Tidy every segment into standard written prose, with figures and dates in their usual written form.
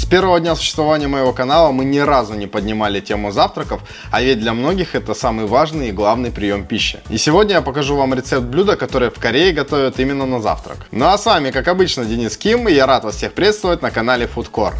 первого дня существования моего канала мы ни разу не поднимали тему завтраков, а ведь для многих это самый важный и главный прием пищи. И сегодня я покажу вам рецепт блюда, которое в Корее готовят именно на завтрак. Ну а с вами, как обычно, Денис Ким, и я рад вас всех приветствовать на канале Foodcore.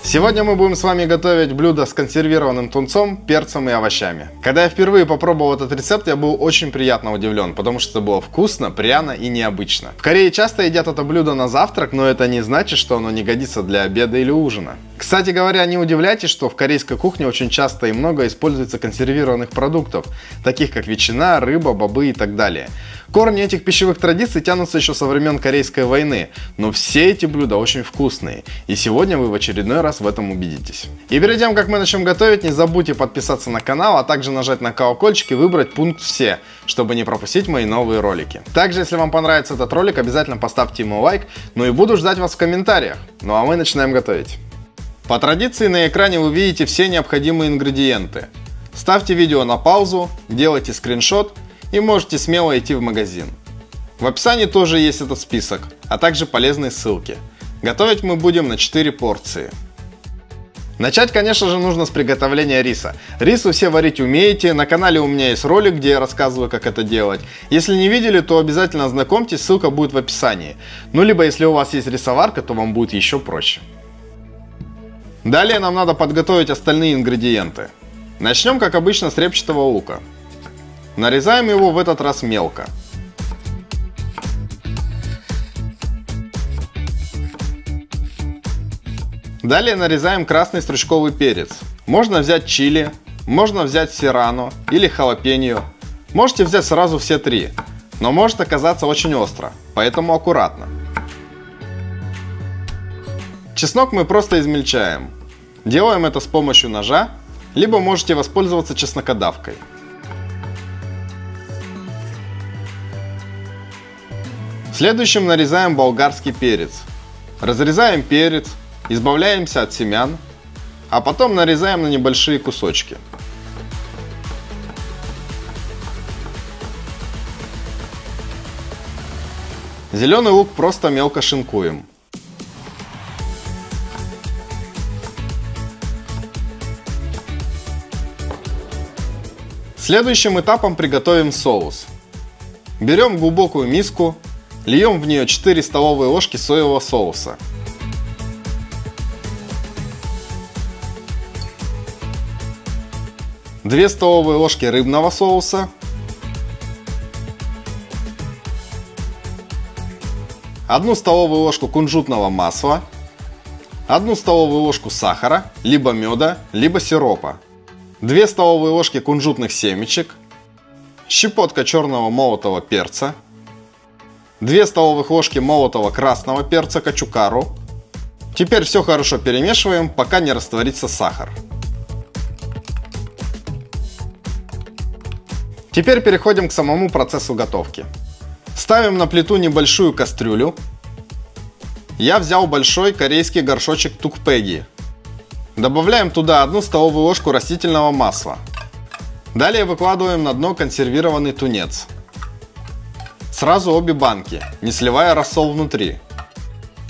Сегодня мы будем с вами готовить блюдо с консервированным тунцом, перцем и овощами. Когда я впервые попробовал этот рецепт, я был очень приятно удивлен, потому что это было вкусно, пряно и необычно. В Корее часто едят это блюдо на завтрак, но это не значит, что оно не годится для обеда или ужина. Кстати говоря, не удивляйтесь, что в корейской кухне очень часто и много используется консервированных продуктов, таких как ветчина, рыба, бобы и так далее. Корни этих пищевых традиций тянутся еще со времен Корейской войны, но все эти блюда очень вкусные, и сегодня вы в очередной раз в этом убедитесь. И перед тем, как мы начнем готовить, не забудьте подписаться на канал, а также нажать на колокольчик и выбрать пункт «Все», чтобы не пропустить мои новые ролики. Также, если вам понравится этот ролик, обязательно поставьте ему лайк, ну и буду ждать вас в комментариях. Ну а мы начинаем готовить. По традиции на экране вы видите все необходимые ингредиенты. Ставьте видео на паузу, делайте скриншот и можете смело идти в магазин. В описании тоже есть этот список, а также полезные ссылки. Готовить мы будем на 4 порции. Начать, конечно же, нужно с приготовления риса. Рис вы все варить умеете, на канале у меня есть ролик, где я рассказываю, как это делать. Если не видели, то обязательно ознакомьтесь, ссылка будет в описании. Ну, либо если у вас есть рисоварка, то вам будет еще проще. Далее нам надо подготовить остальные ингредиенты. Начнем, как обычно, с репчатого лука. Нарезаем его в этот раз мелко. Далее нарезаем красный стручковый перец. Можно взять чили, можно взять серрано или халапеньо. Можете взять сразу все три, но может оказаться очень остро, поэтому аккуратно. Чеснок мы просто измельчаем. Делаем это с помощью ножа, либо можете воспользоваться чеснокодавкой. Следующим нарезаем болгарский перец. Разрезаем перец, избавляемся от семян, а потом нарезаем на небольшие кусочки. Зеленый лук просто мелко шинкуем. Следующим этапом приготовим соус. Берем глубокую миску, льем в нее 4 столовые ложки соевого соуса. Две столовые ложки рыбного соуса. 1 столовую ложку кунжутного масла. 1 столовую ложку сахара, либо меда, либо сиропа. 2 столовые ложки кунжутных семечек. Щепотка черного молотого перца. 2 столовых ложки молотого красного перца кочукару. Теперь все хорошо перемешиваем, пока не растворится сахар. Теперь переходим к самому процессу готовки. Ставим на плиту небольшую кастрюлю. Я взял большой корейский горшочек тукпеги. Добавляем туда 1 столовую ложку растительного масла. Далее выкладываем на дно консервированный тунец. Сразу обе банки, не сливая рассол внутри.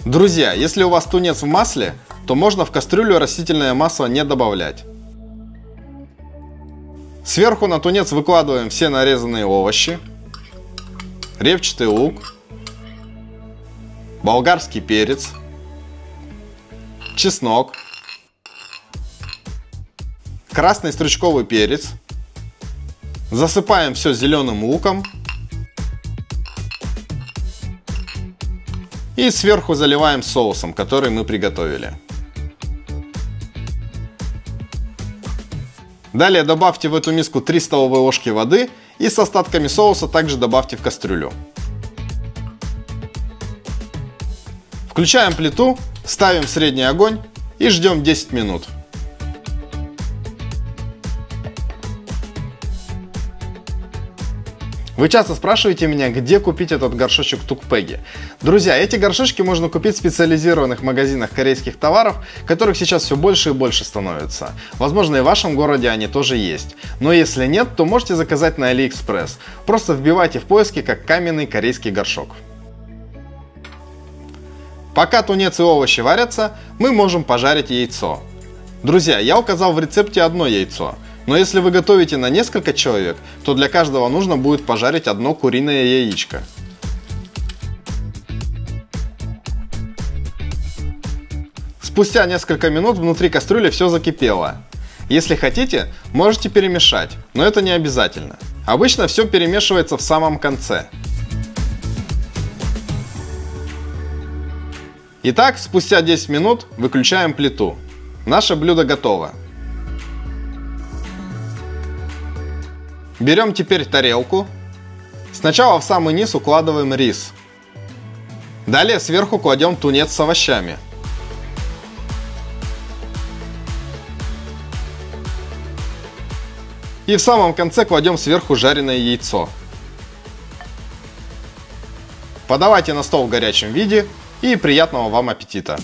Друзья, если у вас тунец в масле, то можно в кастрюлю растительное масло не добавлять. Сверху на тунец выкладываем все нарезанные овощи, репчатый лук, болгарский перец, чеснок, красный стручковый перец. Засыпаем все зеленым луком. И сверху заливаем соусом, который мы приготовили. Далее добавьте в эту миску 3 столовые ложки воды и с остатками соуса также добавьте в кастрюлю. Включаем плиту, ставим в средний огонь и ждем 10 минут. Вы часто спрашиваете меня, где купить этот горшочек тукпеги. Друзья, эти горшочки можно купить в специализированных магазинах корейских товаров, которых сейчас все больше и больше становится. Возможно, и в вашем городе они тоже есть. Но если нет, то можете заказать на AliExpress. Просто вбивайте в поиске как каменный корейский горшок. Пока тунец и овощи варятся, мы можем пожарить яйцо. Друзья, я указал в рецепте одно яйцо, но если вы готовите на несколько человек, то для каждого нужно будет пожарить одно куриное яичко. Спустя несколько минут внутри кастрюли все закипело. Если хотите, можете перемешать, но это не обязательно. Обычно все перемешивается в самом конце. Итак, спустя 10 минут выключаем плиту. Наше блюдо готово. Берем теперь тарелку. Сначала в самый низ укладываем рис. Далее сверху кладем тунец с овощами. И в самом конце кладем сверху жареное яйцо. Подавайте на стол в горячем виде и приятного вам аппетита!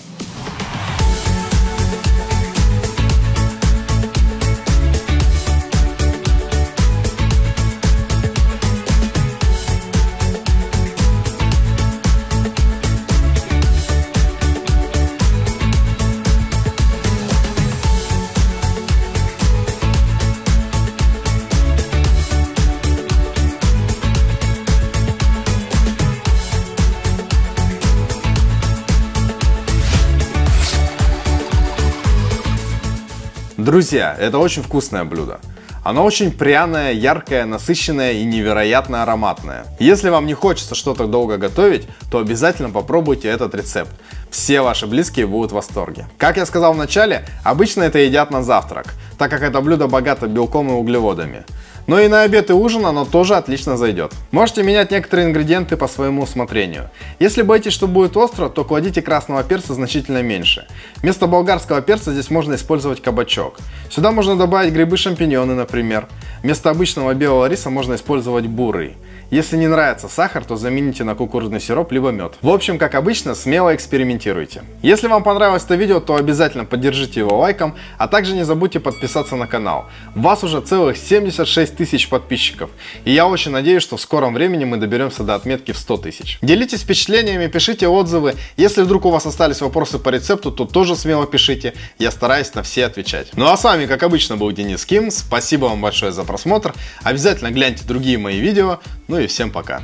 Друзья, это очень вкусное блюдо. Оно очень пряное, яркое, насыщенное и невероятно ароматное. Если вам не хочется что-то долго готовить, то обязательно попробуйте этот рецепт. Все ваши близкие будут в восторге. Как я сказал в начале, обычно это едят на завтрак, так как это блюдо богато белком и углеводами. Но и на обед и ужин оно тоже отлично зайдет. Можете менять некоторые ингредиенты по своему усмотрению. Если боитесь, что будет остро, то кладите красного перца значительно меньше. Вместо болгарского перца здесь можно использовать кабачок. Сюда можно добавить грибы-шампиньоны, например. Вместо обычного белого риса можно использовать бурый. Если не нравится сахар, то замените на кукурузный сироп либо мед. В общем, как обычно, смело экспериментируйте. Если вам понравилось это видео, то обязательно поддержите его лайком, а также не забудьте подписаться на канал. У вас уже целых 76 тысяч подписчиков, и я очень надеюсь, что в скором времени мы доберемся до отметки в 100 тысяч. Делитесь впечатлениями, пишите отзывы. Если вдруг у вас остались вопросы по рецепту, то тоже смело пишите, я стараюсь на все отвечать. Ну а с вами, как обычно, был Денис Ким. Спасибо вам большое за просмотр. Обязательно гляньте другие мои видео. Ну и всем пока.